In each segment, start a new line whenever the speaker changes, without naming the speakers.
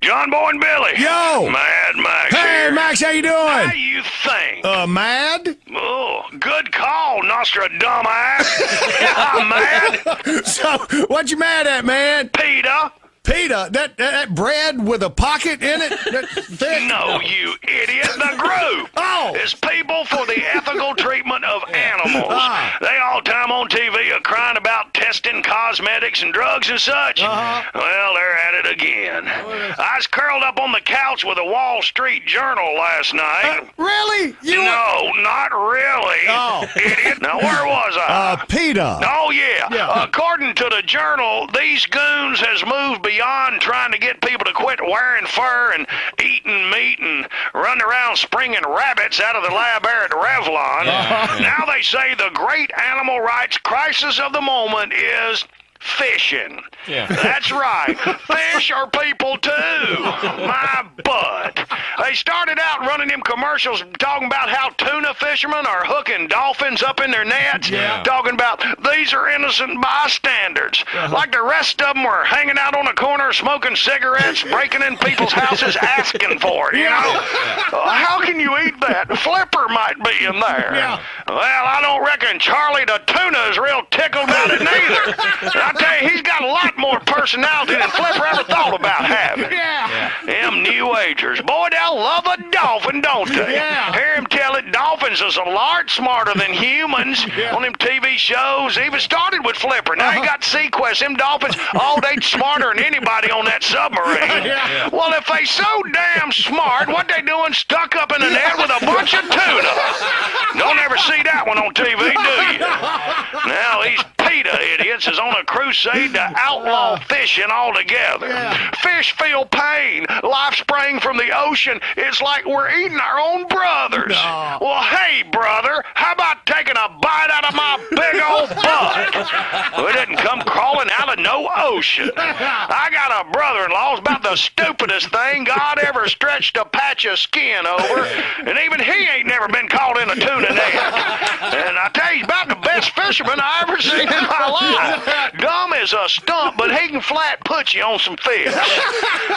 John Boy and Billy.
Yo.
Mad Max
Hey,
here.
Max, how you doing?
How you think?
Mad?
Oh, good call, Nostradamus. Yeah, I'm mad.
So, what you mad at, man?
Peta.
Peta, that bread with a pocket in it? That thick?
No, you idiot. The group
Oh.
is People for the Ethical Treatment of Animals.
Ah.
They all time on TV are crying about testing cosmetics and drugs and such. Well, they're at it again. I was curled up on the couch with a Wall Street Journal last night.
Really?
No, not really.
Oh.
Idiot. Now, where was I?
Peta.
Oh, yeah.
Yeah.
According to the Journal, these goons has moved beyond trying to get people to quit wearing fur and eating meat and running around springing rabbits out of the lab air at Revlon. Now they say the great animal rights crisis of the moment is fishing.
Yeah.
That's right. Fish are people too. My butt. They started out running them commercials talking about how tuna fishermen are hooking dolphins up in their nets.
Yeah.
Talking about these are innocent bystanders. Like the rest of them were hanging out on the corner smoking cigarettes, breaking in people's houses asking for it, you know? How can you eat that? Flipper might be in there.
Yeah.
Well, I don't reckon Charlie the tuna is real tickled about it neither. I tell you, he's got a lot more personality than Flipper ever thought about having.
Yeah.
Them New Agers, boy, they'll love a dolphin, don't they?
Yeah.
Hear him tell it, dolphins is a lot smarter than humans on them TV shows. Even started with Flipper. Now he got Sequest. Them dolphins, they smarter than anybody on that submarine.
Yeah.
Well, if they so damn smart, what they doing stuck up in the net with a bunch of tuna? Don't ever see that one on TV, do you? Now these PETA idiots is on a crusade to outlaw fishing altogether.
Yeah.
Fish feel pain. Life spraying from the ocean. It's like we're eating our own brothers.
No.
Well, hey, brother, how about taking a bite out of my big old butt? We didn't come crawling out of no ocean. I got a brother-in-law who's about the stupidest thing God ever stretched a patch of skin over, and even he ain't never been caught in a tuna net. And I tell you, he's about the best fisherman I ever seen in my life. Dumb as a stump, but he can flat put you on some fish.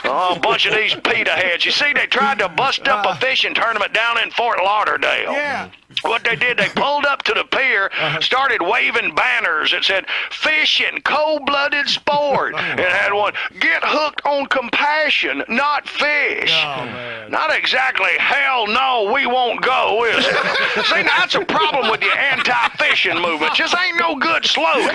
Oh, a bunch of these PETA heads. You see, they tried to bust up a fishing tournament down in Fort Lauderdale.
Yeah.
What they did, they pulled up to the pier, started waving banners that said, "Fishing, cold-blooded sport." It had one, "Get hooked on compassion, not fish."
Oh, man.
Not exactly, hell no, we won't go, is it? See, now that's a problem with the anti-fishing movement. Just ain't no good slogans.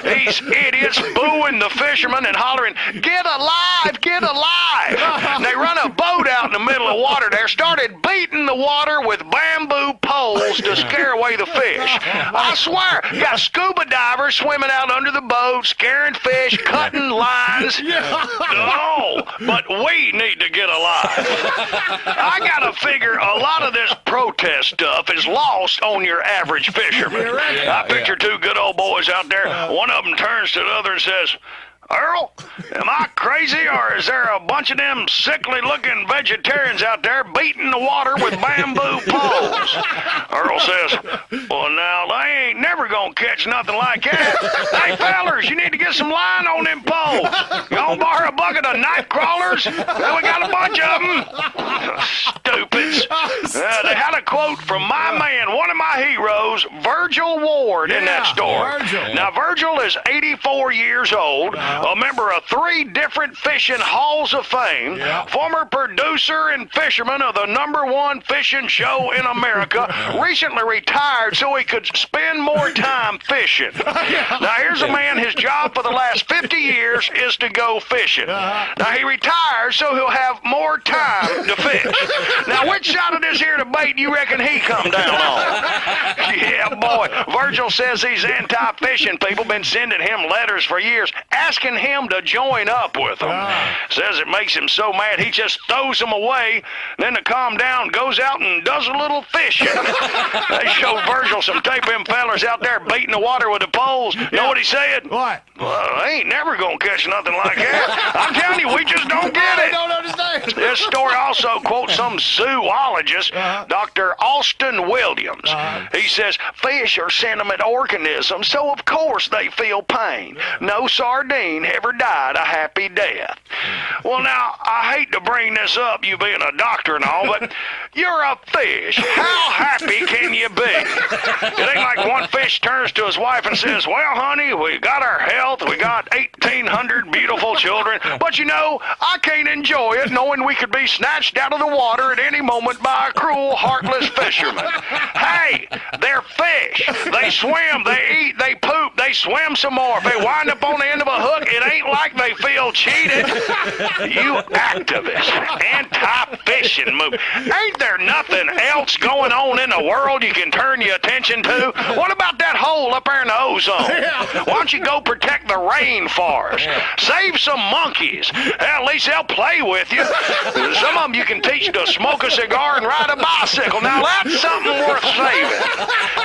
These idiots booing the fishermen and hollering, "Get alive, get alive." And they run a boat out in the middle of water there, started beating the water with bamboo poles to scare away the fish. I swear, got scuba divers swimming out under the boat, scaring fish, cutting lines. No, but we need to get alive. I gotta figure a lot of this protest stuff is lost on your average fisherman. I picture two good old boys out there. One of them turns to the other and says, "Earl, am I crazy, or is there a bunch of them sickly-looking vegetarians out there beating the water with bamboo poles?" Earl says, "Well, now, they ain't never gonna catch nothing like that. Hey, fellers, you need to get some line on them poles. Y'all borrow a bucket of night crawlers? Well, we got a bunch of them." Stupids. They had a quote from my man, one of my heroes, Virgil Ward, in that story.
Virgil.
Now, Virgil is 84 years old, a member of 3 different fishing halls of fame, former producer and fisherman of the #1 fishing show in America, recently retired so he could spend more time fishing. Now, here's a man, his job for the last 50 years is to go fishing. Now, he retires so he'll have more time to fish. Now, which side of this here debate you reckon he come down on? Yeah, boy. Virgil says these anti-fishing people been sending him letters for years asking him to join up with them. Says it makes him so mad he just throws them away, then to calm down goes out and does a little fishing. They showed Virgil some tape of them fellers out there beating the water with the poles. Know what he said?
What?
Well, they ain't never gonna catch nothing like that. I'm telling you, we just don't get it.
I don't understand.
This story also quotes some zoologist, Dr. Austin Williams. He says, fish are sentient organisms, so of course they feel pain. No sardine ever died a happy death. Well, now, I hate to bring this up, you being a doctor and all, but you're a fish. How happy can you be? It ain't like one fish turns to his wife and says, well, honey, we got our health, we got 1,800 beautiful children, but you know, I can't enjoy it knowing we could be snatched out of the water at any moment by a cruel, heartless fisherman. Hey, they're fish. They swim, they eat, they poop, they swim some more. If they wind up on the end of a hook, it ain't like they feel cheated. You activists, anti-fishing move. Ain't there nothing else going on in the world you can turn your attention to? What about that hole up there in the ozone? Why don't you go protect the rainforest? Save some monkeys. At least they'll play with you. Some of them you can teach to smoke a cigar and ride a bicycle. Now that's something worth saving.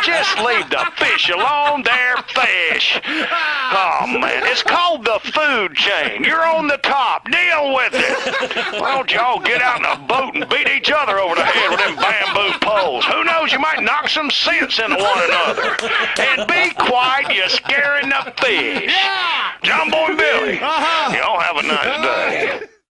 Just leave the fish alone. They're fish. Oh, man. It's called the food chain. You're on the top. Deal with it. Why don't y'all get out in a boat and beat each other over the head with them bamboo poles? Who knows? You might knock some sense into one another. And be quiet. You're scaring the fish. John Boy and Billy. Y'all have a nice day.